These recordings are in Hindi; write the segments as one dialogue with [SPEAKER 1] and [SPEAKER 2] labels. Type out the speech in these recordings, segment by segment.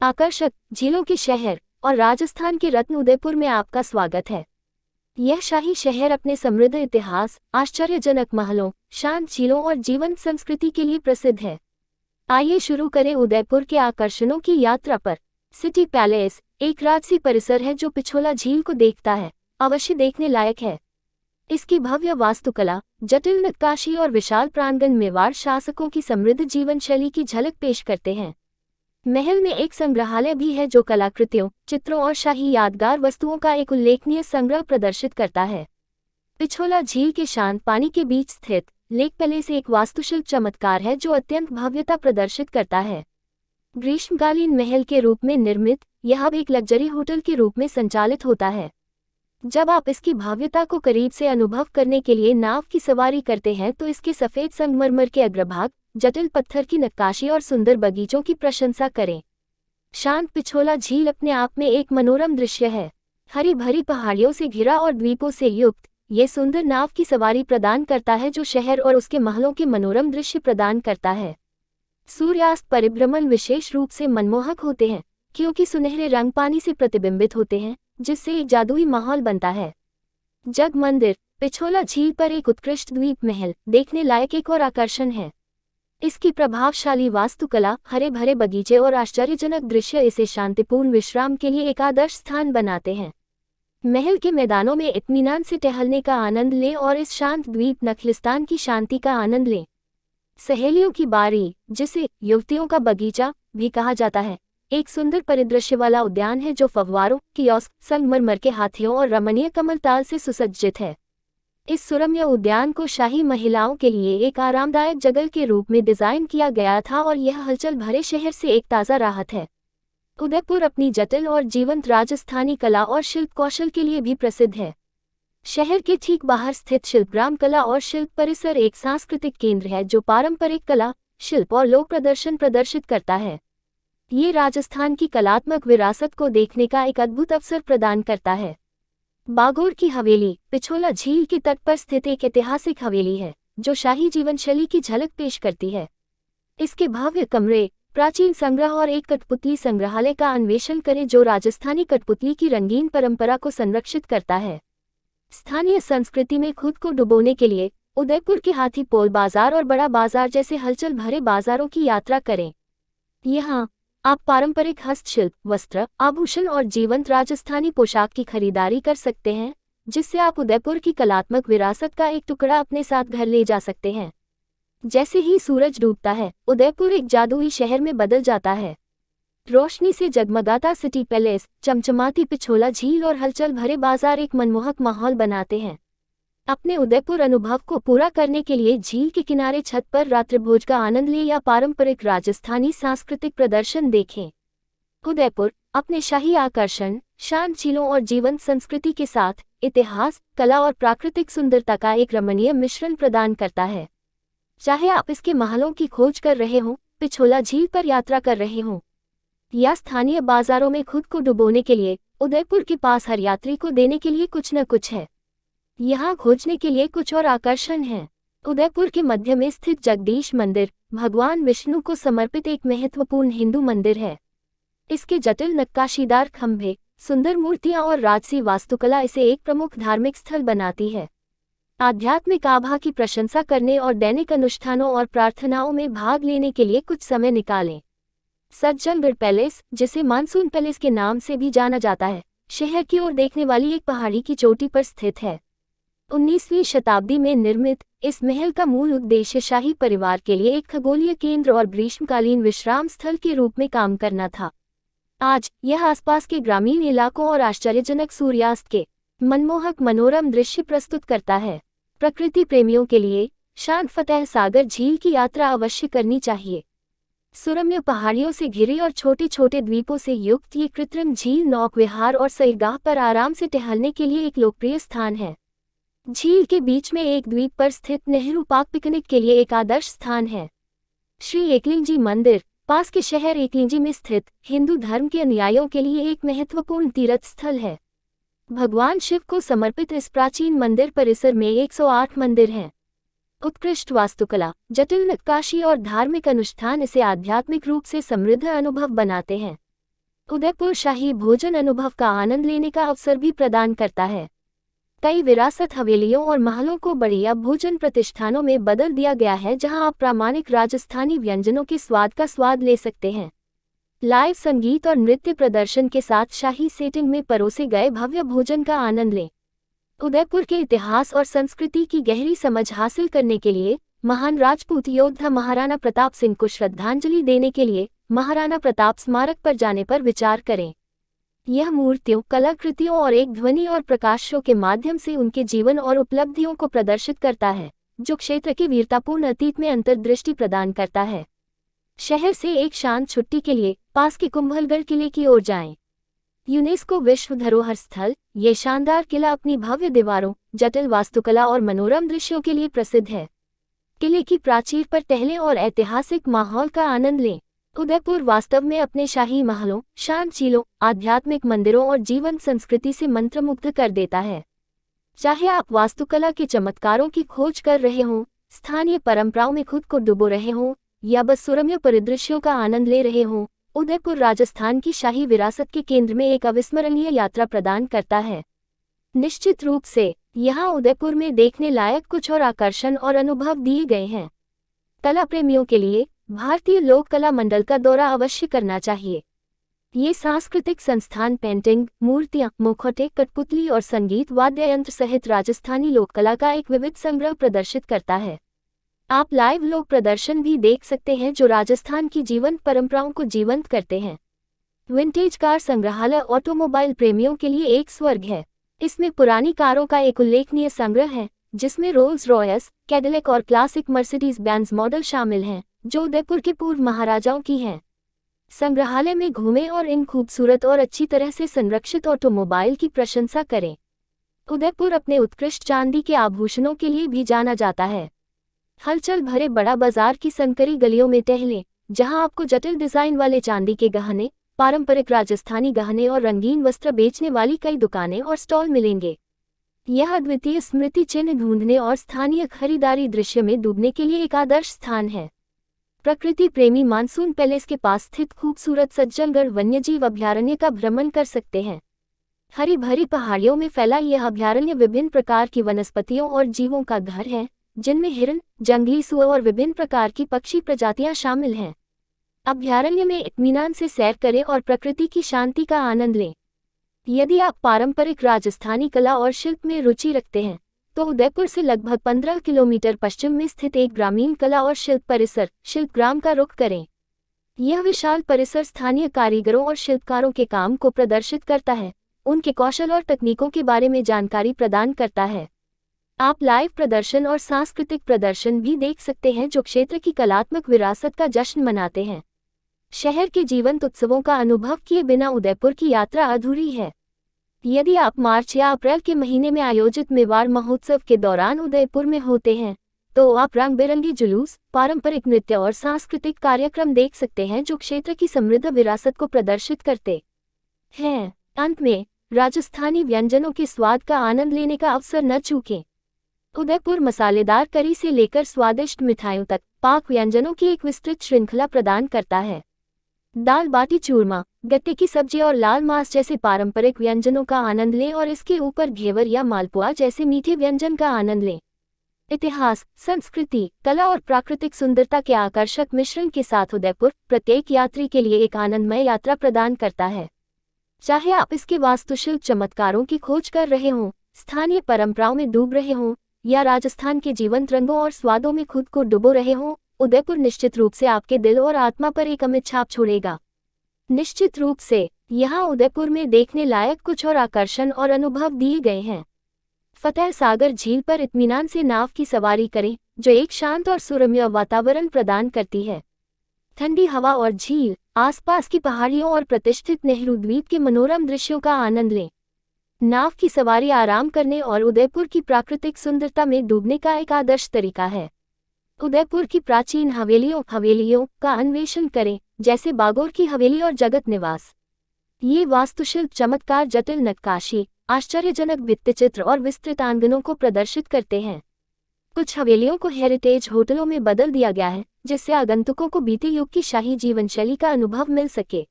[SPEAKER 1] आकर्षक झीलों के शहर और राजस्थान के रत्न उदयपुर में आपका स्वागत है। यह शाही शहर अपने समृद्ध इतिहास, आश्चर्यजनक महलों, शांत झीलों और जीवंत संस्कृति के लिए प्रसिद्ध है। आइए शुरू करें उदयपुर के आकर्षणों की यात्रा पर। सिटी पैलेस एक राजसी परिसर है जो पिछोला झील को देखता है, अवश्य देखने लायक है। इसकी भव्य वास्तुकला, जटिल नक्काशी और विशाल प्रांगण मेवाड़ शासकों की समृद्ध जीवन शैली की झलक पेश करते हैं। महल में एक संग्रहालय भी है जो कलाकृतियों, चित्रों और शाही यादगार वस्तुओं का एक उल्लेखनीय संग्रह प्रदर्शित करता है। पिछोला झील के शांत पानी के बीच स्थित लेक पैलेस एक वास्तुशिल्प चमत्कार है जो अत्यंत भव्यता प्रदर्शित करता है। ग्रीष्मकालीन महल के रूप में निर्मित, यह अब एक लग्जरी होटल के रूप में संचालित होता है। जब आप इसकी भव्यता को करीब से अनुभव करने के लिए नाव की सवारी करते हैं तो इसके सफेद संगमरमर के अग्रभाग, जटिल पत्थर की नक्काशी और सुंदर बगीचों की प्रशंसा करें। शांत पिछोला झील अपने आप में एक मनोरम दृश्य है। हरी भरी पहाड़ियों से घिरा और द्वीपों से युक्त, ये सुंदर नाव की सवारी प्रदान करता है जो शहर और उसके महलों के मनोरम दृश्य प्रदान करता है। सूर्यास्त परिभ्रमण विशेष रूप से मनमोहक होते हैं क्योंकि सुनहरे रंग पानी से प्रतिबिंबित होते हैं, जिससे एक जादुई माहौल बनता है। जग मंदिर पिछोला झील पर एक उत्कृष्ट द्वीप महल देखने लायक एक और आकर्षण है। इसकी प्रभावशाली वास्तुकला, हरे भरे बगीचे और आश्चर्यजनक दृश्य इसे शांतिपूर्ण विश्राम के लिए एक आदर्श स्थान बनाते हैं। महल के मैदानों में इत्मीनान से टहलने का आनंद लें और इस शांत द्वीप नखलिस्तान की शांति का आनंद लें। सहेलियों की बारी, जिसे युवतियों का बगीचा भी कहा जाता है, एक सुंदर परिदृश्य वाला उद्यान है जो फव्वारों, कियोस्क, संगमरमर के हाथियों और रमणीय कमलताल से सुसज्जित है। इस सुरम्य उद्यान को शाही महिलाओं के लिए एक आरामदायक जगह के रूप में डिजाइन किया गया था और यह हलचल भरे शहर से एक ताज़ा राहत है। उदयपुर अपनी जटिल और जीवंत राजस्थानी कला और शिल्प कौशल के लिए भी प्रसिद्ध है। शहर के ठीक बाहर स्थित शिल्पग्राम कला और शिल्प परिसर एक सांस्कृतिक केंद्र है जो पारंपरिक कला, शिल्प और लोक प्रदर्शन प्रदर्शित करता है। ये राजस्थान की कलात्मक विरासत को देखने का एक अद्भुत अवसर प्रदान करता है। बागोर की हवेली पिछोला झील के तट पर स्थित एक ऐतिहासिक हवेली है जो शाही जीवन शैली की झलक पेश करती है। इसके भव्य कमरे, प्राचीन संग्रह और एक कठपुतली संग्रहालय का अन्वेषण करें जो राजस्थानी कठपुतली की रंगीन परंपरा को संरक्षित करता है। स्थानीय संस्कृति में खुद को डुबोने के लिए उदयपुर के हाथी पोल बाजार और बड़ा बाजार जैसे हलचल भरे बाजारों की यात्रा करें। यहाँ आप पारंपरिक हस्तशिल्प, वस्त्र, आभूषण और जीवंत राजस्थानी पोशाक की खरीदारी कर सकते हैं, जिससे आप उदयपुर की कलात्मक विरासत का एक टुकड़ा अपने साथ घर ले जा सकते हैं। जैसे ही सूरज डूबता है, उदयपुर एक जादुई शहर में बदल जाता है। रोशनी से जगमगाता सिटी पैलेस, चमचमाती पिछोला झील और हलचल भरे बाजार एक मनमोहक माहौल बनाते हैं। अपने उदयपुर अनुभव को पूरा करने के लिए झील के किनारे छत पर रात्रिभोज का आनंद लें या पारंपरिक राजस्थानी सांस्कृतिक प्रदर्शन देखें। उदयपुर अपने शाही आकर्षण, शांत झीलों और जीवंत संस्कृति के साथ इतिहास, कला और प्राकृतिक सुंदरता का एक रमणीय मिश्रण प्रदान करता है। चाहे आप इसके महलों की खोज कर रहे हों, पिछोला झील पर यात्रा कर रहे हों, या स्थानीय बाजारों में खुद को डुबोने के लिए, उदयपुर के पास हर यात्री को देने के लिए कुछ न कुछ है। यहाँ खोजने के लिए कुछ और आकर्षण हैं। उदयपुर के मध्य में स्थित जगदीश मंदिर भगवान विष्णु को समर्पित एक महत्वपूर्ण हिंदू मंदिर है। इसके जटिल नक्काशीदार खंभे, सुंदर मूर्तियां और राजसी वास्तुकला इसे एक प्रमुख धार्मिक स्थल बनाती है। आध्यात्मिक आभा की प्रशंसा करने और दैनिक अनुष्ठानों और प्रार्थनाओं में भाग लेने के लिए कुछ समय निकालें। सज्जनगढ़ पैलेस, जिसे मानसून पैलेस के नाम से भी जाना जाता है, शहर की ओर देखने वाली एक पहाड़ी की चोटी पर स्थित है। 19वीं शताब्दी में निर्मित इस महल का मूल उद्देश्य शाही परिवार के लिए एक खगोलीय केंद्र और ग्रीष्मकालीन विश्राम स्थल के रूप में काम करना था। आज यह आसपास के ग्रामीण इलाकों और आश्चर्यजनक सूर्यास्त के मनमोहक मनोरम दृश्य प्रस्तुत करता है। प्रकृति प्रेमियों के लिए शांत फतेह सागर झील की यात्रा अवश्य करनी चाहिए। सुरम्य पहाड़ियों से घिरी और छोटे छोटे द्वीपों से युक्त ये कृत्रिम झील नौक विहार और सैरगाह पर आराम से टहलने के लिए एक लोकप्रिय स्थान है। झील के बीच में एक द्वीप पर स्थित नेहरू पार्क पिकनिक के लिए एक आदर्श स्थान है। श्री एकलिंगजी मंदिर पास के शहर एकलिंगजी में स्थित हिंदू धर्म के अनुयायियों के लिए एक महत्वपूर्ण तीर्थ स्थल है। भगवान शिव को समर्पित इस प्राचीन मंदिर परिसर में 108 मंदिर हैं। उत्कृष्ट वास्तुकला, जटिल नक्काशी और धार्मिक अनुष्ठान इसे आध्यात्मिक रूप से समृद्ध अनुभव बनाते हैं। उदयपुर शाही भोजन अनुभव का आनंद लेने का अवसर भी प्रदान करता है। कई विरासत हवेलियों और महलों को बढ़िया भोजन प्रतिष्ठानों में बदल दिया गया है, जहां आप प्रामाणिक राजस्थानी व्यंजनों के स्वाद का स्वाद ले सकते हैं। लाइव संगीत और नृत्य प्रदर्शन के साथ शाही सेटिंग में परोसे गए भव्य भोजन का आनंद लें। उदयपुर के इतिहास और संस्कृति की गहरी समझ हासिल करने के लिए महान राजपूत योद्धा महाराणा प्रताप सिंह को श्रद्धांजलि देने के लिए महाराणा प्रताप स्मारक पर जाने पर विचार करें। यह मूर्तियों, कलाकृतियों और एक ध्वनि और प्रकाश शो के माध्यम से उनके जीवन और उपलब्धियों को प्रदर्शित करता है, जो क्षेत्र के वीरतापूर्ण अतीत में अंतर्दृष्टि प्रदान करता है। शहर से एक शांत छुट्टी के लिए पास के कुंभलगढ़ किले की ओर जाएं। यूनेस्को विश्व धरोहर स्थल, ये शानदार किला अपनी भव्य दीवारों, जटिल वास्तुकला और मनोरम दृश्यों के लिए प्रसिद्ध है। किले की प्राचीर पर टहलें और ऐतिहासिक माहौल का आनंद लें। उदयपुर वास्तव में अपने शाही महलों, शांत झीलों, आध्यात्मिक मंदिरों और जीवंत संस्कृति से मंत्रमुग्ध कर देता है। चाहे आप वास्तुकला के चमत्कारों की खोज कर रहे हों, स्थानीय परंपराओं में खुद को डुबो रहे हों, या बस सुरम्य परिदृश्यों का आनंद ले रहे हों, उदयपुर राजस्थान की शाही विरासत के केंद्र में एक अविस्मरणीय यात्रा प्रदान करता है। निश्चित रूप से यहाँ उदयपुर में देखने लायक कुछ और आकर्षण और अनुभव दिए गए हैं। कला प्रेमियों के लिए भारतीय लोक कला मंडल का दौरा अवश्य करना चाहिए। ये सांस्कृतिक संस्थान पेंटिंग, मूर्तियां, मुखौटे, कठपुतली और संगीत वाद्य यंत्र सहित राजस्थानी लोक कला का एक विविध संग्रह प्रदर्शित करता है। आप लाइव लोक प्रदर्शन भी देख सकते हैं, जो राजस्थान की जीवंत परंपराओं को जीवंत करते हैं। विंटेज कार संग्रहालय ऑटोमोबाइल प्रेमियों के लिए एक स्वर्ग है। इसमें पुरानी कारों का एक उल्लेखनीय संग्रह है, जिसमें रोल्स रॉयस, कैडिलैक और क्लासिक मर्सिडीज बेंज मॉडल शामिल हैं, जो उदयपुर के पूर्व महाराजाओं की हैं। संग्रहालय में घूमें और इन खूबसूरत और अच्छी तरह से संरक्षित ऑटोमोबाइल की प्रशंसा करें। उदयपुर अपने उत्कृष्ट चांदी के आभूषणों के लिए भी जाना जाता है। हलचल भरे बड़ा बाजार की संकरी गलियों में टहलें, जहां आपको जटिल डिजाइन वाले चांदी के गहने, पारंपरिक राजस्थानी गहने और रंगीन वस्त्र बेचने वाली कई दुकानें और स्टॉल मिलेंगे। यह अद्वितीय स्मृति चिन्ह ढूंढने और स्थानीय खरीदारी दृश्य में डूबने के लिए एक आदर्श स्थान है। प्रकृति प्रेमी मानसून पैलेस के पास स्थित खूबसूरत सज्जनगढ़ वन्यजीव अभयारण्य का भ्रमण कर सकते हैं। हरी भरी पहाड़ियों में फैला यह अभयारण्य विभिन्न प्रकार की वनस्पतियों और जीवों का घर है, जिनमें हिरन, जंगली सुअर और विभिन्न प्रकार की पक्षी प्रजातियां शामिल हैं। अभयारण्य में इत्मीनान से सैर करें और प्रकृति की शांति का आनंद लें। यदि आप पारंपरिक राजस्थानी कला और शिल्प में रुचि रखते हैं, तो उदयपुर से लगभग 15 किलोमीटर पश्चिम में स्थित एक ग्रामीण कला और शिल्प परिसर शिल्पग्राम का रुख करें। यह विशाल परिसर स्थानीय कारीगरों और शिल्पकारों के काम को प्रदर्शित करता है, उनके कौशल और तकनीकों के बारे में जानकारी प्रदान करता है। आप लाइव प्रदर्शन और सांस्कृतिक प्रदर्शन भी देख सकते हैं, जो क्षेत्र की कलात्मक विरासत का जश्न मनाते हैं। शहर के जीवंत उत्सवों का अनुभव किए बिना उदयपुर की यात्रा अधूरी है। यदि आप मार्च या अप्रैल के महीने में आयोजित मेवाड़ महोत्सव के दौरान उदयपुर में होते हैं, तो आप रंग बिरंगे जुलूस, पारंपरिक नृत्य और सांस्कृतिक कार्यक्रम देख सकते हैं, जो क्षेत्र की समृद्ध विरासत को प्रदर्शित करते हैं। अंत में, राजस्थानी व्यंजनों के स्वाद का आनंद लेने का अवसर न चूकें। उदयपुर मसालेदार करी से लेकर स्वादिष्ट मिठाइयों तक पाक व्यंजनों की एक विस्तृत श्रृंखला प्रदान करता है। दाल बाटी चूरमा, गट्टे की सब्जी और लाल मांस जैसे पारंपरिक व्यंजनों का आनंद लें और इसके ऊपर घेवर या मालपुआ जैसे मीठे व्यंजन का आनंद लें। इतिहास, संस्कृति, कला और प्राकृतिक सुंदरता के आकर्षक मिश्रण के साथ उदयपुर प्रत्येक यात्री के लिए एक आनंदमय यात्रा प्रदान करता है। चाहे आप इसके वास्तुशिल्प चमत्कारों की खोज कर रहे हों, स्थानीय परंपराओं में डूब रहे हों, या राजस्थान के जीवंत रंगों और स्वादों में खुद को डुबो रहे हों, उदयपुर निश्चित रूप से आपके दिल और आत्मा पर एक अमिट छाप छोड़ेगा। निश्चित रूप से यहाँ उदयपुर में देखने लायक कुछ और आकर्षण और अनुभव दिए गए हैं। फतेह सागर झील पर इत्मीनान से नाव की सवारी करें, जो एक शांत और सुरम्य वातावरण प्रदान करती है। ठंडी हवा और झील, आसपास की पहाड़ियों और प्रतिष्ठित नेहरू द्वीप के मनोरम दृश्यों का आनंद लें। नाव की सवारी आराम करने और उदयपुर की प्राकृतिक सुंदरता में डूबने का एक आदर्श तरीका है। उदयपुर की प्राचीन हवेलियों का अन्वेषण करें, जैसे बागोर की हवेली और जगत निवास। ये वास्तुशिल्प चमत्कार, जटिल नक्काशी, आश्चर्यजनक भित्तिचित्र और विस्तृत आंगनों को प्रदर्शित करते हैं। कुछ हवेलियों को हेरिटेज होटलों में बदल दिया गया है, जिससे आगंतुकों को बीते युग की शाही जीवन शैली का अनुभव मिल सके।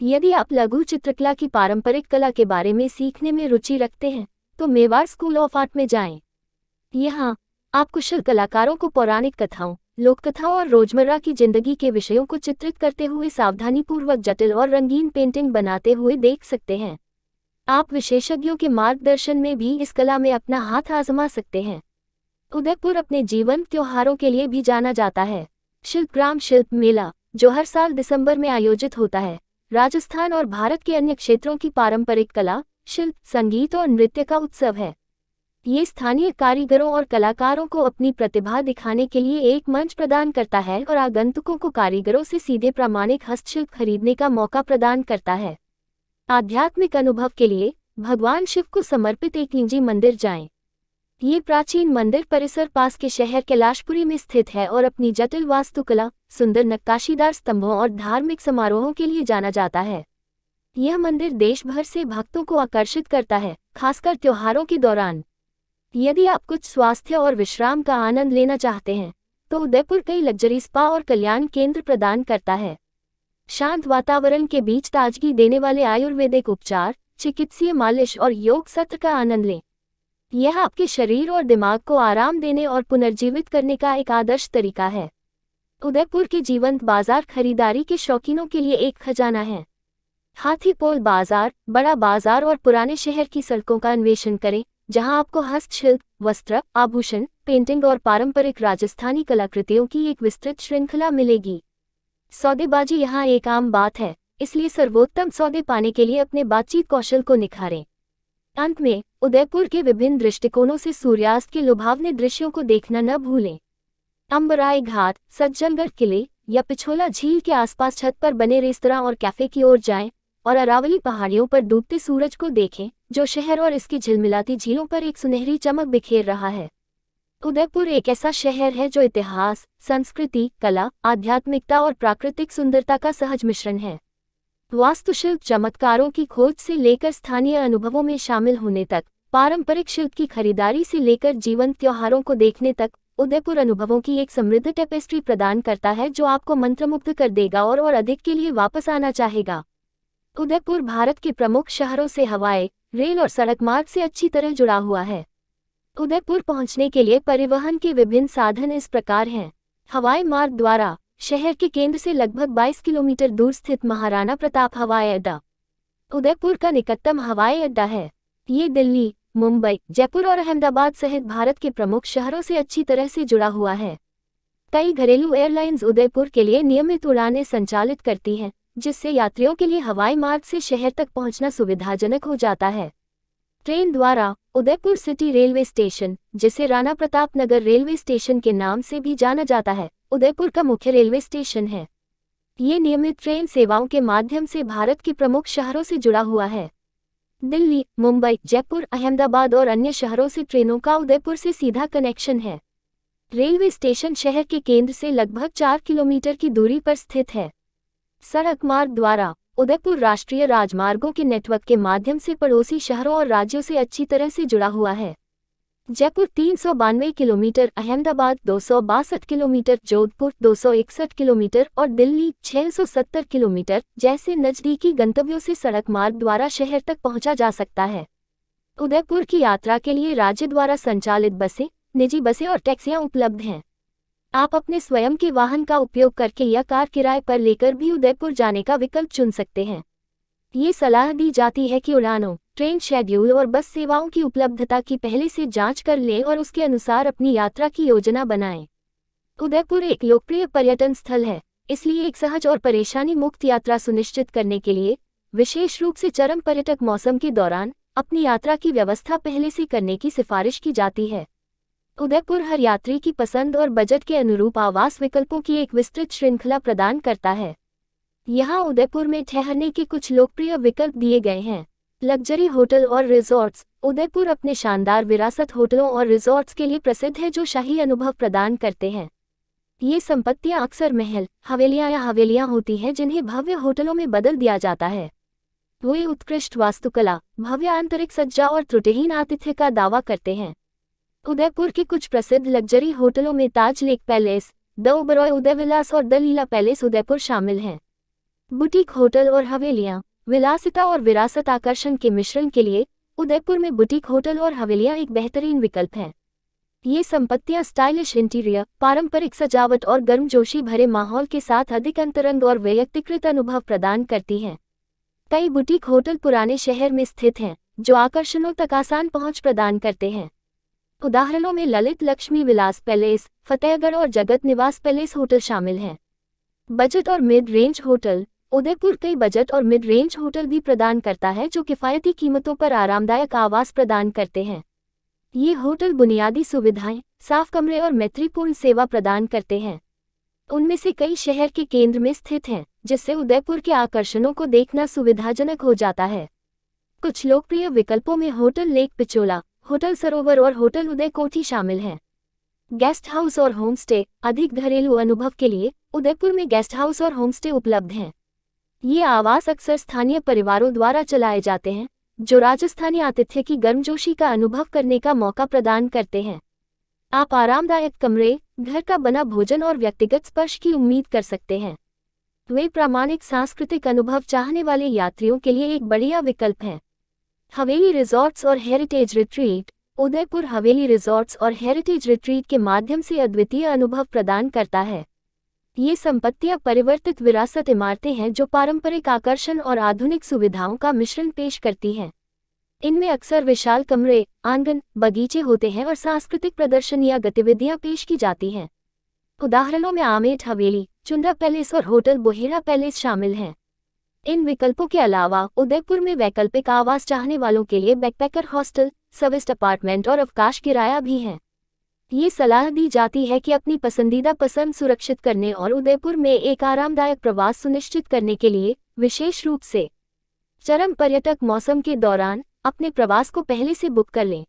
[SPEAKER 1] यदि आप लघु चित्रकला की पारंपरिक कला के बारे में सीखने में रुचि रखते हैं तो मेवाड़ स्कूल ऑफ आर्ट में जाएं। यहाँ आप कुशल कलाकारों को पौराणिक कथाओं, लोककथाओं और रोजमर्रा की जिंदगी के विषयों को चित्रित करते हुए सावधानीपूर्वक जटिल और रंगीन पेंटिंग बनाते हुए देख सकते हैं। आप विशेषज्ञों के मार्गदर्शन में भी इस कला में अपना हाथ आजमा सकते हैं। उदयपुर अपने जीवंत त्योहारों के लिए भी जाना जाता है। शिल्पग्राम शिल्प मेला, जो हर साल दिसंबर में आयोजित होता है, राजस्थान और भारत के अन्य क्षेत्रों की पारंपरिक कला, शिल्प, संगीत और नृत्य का उत्सव है। ये स्थानीय कारीगरों और कलाकारों को अपनी प्रतिभा दिखाने के लिए एक मंच प्रदान करता है और आगंतुकों को कारीगरों से सीधे प्रामाणिक हस्तशिल्प खरीदने का मौका प्रदान करता है। आध्यात्मिक अनुभव के लिए भगवान शिव को समर्पित एकलिंगी मंदिर जाएं। ये प्राचीन मंदिर परिसर पास के शहर कैलाशपुरी में स्थित है और अपनी जटिल वास्तुकला, सुंदर नक्काशीदार स्तंभों और धार्मिक समारोहों के लिए जाना जाता है। यह मंदिर देश भर से भक्तों को आकर्षित करता है, खासकर त्योहारों के दौरान। यदि आप कुछ स्वास्थ्य और विश्राम का आनंद लेना चाहते हैं तो उदयपुर कई लग्जरी स्पा और कल्याण केंद्र प्रदान करता है। शांत वातावरण के बीच ताजगी देने वाले आयुर्वेदिक उपचार, चिकित्सीय मालिश और योग सत्र का आनंद लें। यह आपके शरीर और दिमाग को आराम देने और पुनर्जीवित करने का एक आदर्श तरीका है। उदयपुर के जीवंत बाजार खरीदारी के शौकीनों के लिए एक खजाना है। हाथीपोल बाजार, बड़ा बाजार और पुराने शहर की सड़कों का अन्वेषण करें, जहां आपको हस्तशिल्प, वस्त्र, आभूषण, पेंटिंग और पारंपरिक राजस्थानी कलाकृतियों की एक विस्तृत श्रृंखला मिलेगी। सौदेबाजी यहाँ एक आम बात है, इसलिए सर्वोत्तम सौदे पाने के लिए अपने बातचीत कौशल को निखारें। अंत में, उदयपुर के विभिन्न दृष्टिकोणों से सूर्यास्त के लुभावने दृश्यों को देखना न भूलें। अंबराई घाट, सज्जनगढ़ किले या पिछोला झील के आसपास छत पर बने रेस्तरां और कैफे की ओर जाएं और अरावली पहाड़ियों पर डूबते सूरज को देखें, जो शहर और इसकी झिलमिलाती झीलों पर एक सुनहरी चमक बिखेर रहा है। उदयपुर एक ऐसा शहर है जो इतिहास, संस्कृति, कला, आध्यात्मिकता और प्राकृतिक सुंदरता का सहज मिश्रण है। वास्तुशिल्प चमत्कारों की खोज से लेकर स्थानीय अनुभवों में शामिल होने तक, पारंपरिक शिल्प की खरीदारी से लेकर जीवंत त्योहारों को देखने तक, उदयपुर अनुभवों की एक समृद्ध टेपेस्ट्री प्रदान करता है जो आपको मंत्रमुग्ध कर देगा और अधिक के लिए वापस आना चाहेगा। उदयपुर भारत के प्रमुख शहरों से हवाई, रेल और सड़क मार्ग से अच्छी तरह जुड़ा हुआ है। उदयपुर पहुंचने के लिए परिवहन के विभिन्न साधन इस प्रकार हैं। हवाई मार्ग द्वारा शहर के केंद्र से लगभग 22 किलोमीटर दूर स्थित महाराणा प्रताप हवाई अड्डा उदयपुर का निकटतम हवाई अड्डा है। ये दिल्ली, मुंबई, जयपुर और अहमदाबाद सहित भारत के प्रमुख शहरों से अच्छी तरह से जुड़ा हुआ है। कई घरेलू एयरलाइंस उदयपुर के लिए नियमित उड़ानें संचालित करती हैं, जिससे यात्रियों के लिए हवाई मार्ग से शहर तक पहुंचना सुविधाजनक हो जाता है। ट्रेन द्वारा उदयपुर सिटी रेलवे स्टेशन, जिसे राणा प्रताप नगर रेलवे स्टेशन के नाम से भी जाना जाता है, उदयपुर का मुख्य रेलवे स्टेशन है। ये नियमित ट्रेन सेवाओं के माध्यम से भारत के प्रमुख शहरों से जुड़ा हुआ है। दिल्ली, मुंबई, जयपुर, अहमदाबाद और अन्य शहरों से ट्रेनों का उदयपुर से सीधा कनेक्शन है। रेलवे स्टेशन शहर के केंद्र से लगभग 4 किलोमीटर की दूरी पर स्थित है। सड़क मार्ग द्वारा उदयपुर राष्ट्रीय राजमार्गों के नेटवर्क के माध्यम से पड़ोसी शहरों और राज्यों से अच्छी तरह से जुड़ा हुआ है। Jaipur 392 kilometre, Ahmedabad 262 kilometre, Jodhpur 261 kilometre और दिल्ली 670 किलोमीटर जैसे नजदीकी गंतव्यों से सड़क मार्ग द्वारा शहर तक पहुंचा जा सकता है। उदयपुर की यात्रा के लिए राज्य द्वारा संचालित बसें, निजी बसें और टैक्सियां उपलब्ध हैं। आप अपने स्वयं के वाहन का उपयोग करके या कार किराए पर लेकर भी उदयपुर जाने का विकल्प चुन सकते हैं। ये सलाह दी जाती है कि उड़ानों, ट्रेन शेड्यूल और बस सेवाओं की उपलब्धता की पहले से जांच कर लें और उसके अनुसार अपनी यात्रा की योजना बनाएं। उदयपुर एक लोकप्रिय पर्यटन स्थल है, इसलिए एक सहज और परेशानी मुक्त यात्रा सुनिश्चित करने के लिए, विशेष रूप से चरम पर्यटक मौसम के दौरान, अपनी यात्रा की व्यवस्था पहले से करने की सिफारिश की जाती है। उदयपुर हर यात्री की पसंद और बजट के अनुरूप आवास विकल्पों की एक विस्तृत श्रृंखला प्रदान करता है। यहाँ उदयपुर में ठहरने के कुछ लोकप्रिय विकल्प दिए गए हैं। लग्जरी होटल और रिजॉर्ट्स। उदयपुर अपने शानदार विरासत होटलों और रिजॉर्ट्स के लिए प्रसिद्ध है जो शाही अनुभव प्रदान करते हैं। ये संपत्तियां अक्सर महल, हवेलियां या हवेलियां होती हैं जिन्हें भव्य होटलों में बदल दिया जाता है। वे उत्कृष्ट वास्तुकला, भव्य आंतरिक सज्जा और त्रुटिहीन आतिथ्य का दावा करते हैं। उदयपुर के कुछ प्रसिद्ध लग्जरी होटलों में ताज लेक पैलेस, द ओबरॉय उदय विलास और द लीला पैलेस उदयपुर शामिल हैं। बुटीक होटल और हवेलियाँ। विलासिता और विरासत आकर्षण के मिश्रण के लिए उदयपुर में बुटीक होटल और हवेलियाँ एक बेहतरीन विकल्प हैं। ये संपत्तियां स्टाइलिश इंटीरियर, पारंपरिक सजावट और गर्मजोशी भरे माहौल के साथ अधिक अंतरंग और वैयक्तिकृत अनुभव प्रदान करती हैं। कई बुटीक होटल पुराने शहर में स्थित हैं, जो आकर्षणों तक आसान पहुंच प्रदान करते हैं। उदाहरणों में ललित लक्ष्मी विलास पैलेस, फतेहगढ़ और जगत निवास पैलेस होटल शामिल हैं। बजट और मिड रेंज होटल। उदयपुर कई बजट और मिड रेंज होटल भी प्रदान करता है, जो किफ़ायती कीमतों पर आरामदायक आवास प्रदान करते हैं। ये होटल बुनियादी सुविधाएं, साफ कमरे और मैत्रीपूर्ण सेवा प्रदान करते हैं। उनमें से कई शहर के केंद्र में स्थित हैं, जिससे उदयपुर के आकर्षणों को देखना सुविधाजनक हो जाता है। कुछ लोकप्रिय विकल्पों में होटल लेक पिचोला, होटल सरोवर और होटल उदय कोठी शामिल हैं। गेस्ट हाउस और होमस्टे। अधिक घरेलू अनुभव के लिए उदयपुर में गेस्ट हाउस और होमस्टे उपलब्ध हैं। ये आवास अक्सर स्थानीय परिवारों द्वारा चलाए जाते हैं, जो राजस्थानी आतिथ्य की गर्मजोशी का अनुभव करने का मौका प्रदान करते हैं। आप आरामदायक कमरे, घर का बना भोजन और व्यक्तिगत स्पर्श की उम्मीद कर सकते हैं। वे प्रामाणिक सांस्कृतिक अनुभव चाहने वाले यात्रियों के लिए एक बढ़िया विकल्प हैं। हवेली रिजॉर्ट्स और हेरिटेज रिट्रीट। उदयपुर हवेली रिजॉर्ट्स और हेरिटेज रिट्रीट के माध्यम से अद्वितीय अनुभव प्रदान करता है। ये संपत्तियां परिवर्तित विरासत इमारतें हैं जो पारंपरिक आकर्षण और आधुनिक सुविधाओं का मिश्रण पेश करती हैं। इनमें अक्सर विशाल कमरे, आंगन, बगीचे होते हैं और सांस्कृतिक प्रदर्शन या गतिविधियां पेश की जाती हैं। उदाहरणों में आमेट हवेली, चुंडा पैलेस और होटल बोहेरा पैलेस शामिल हैं। इन विकल्पों के अलावा उदयपुर में वैकल्पिक आवास चाहने वालों के लिए बैकपैकर हॉस्टल, सर्विस्ड अपार्टमेंट और अवकाश किराया भी हैं। ये सलाह दी जाती है कि अपनी पसंदीदा पसंद सुरक्षित करने और उदयपुर में एक आरामदायक प्रवास सुनिश्चित करने के लिए, विशेष रूप से चरम पर्यटक मौसम के दौरान, अपने प्रवास को पहले से बुक कर लें।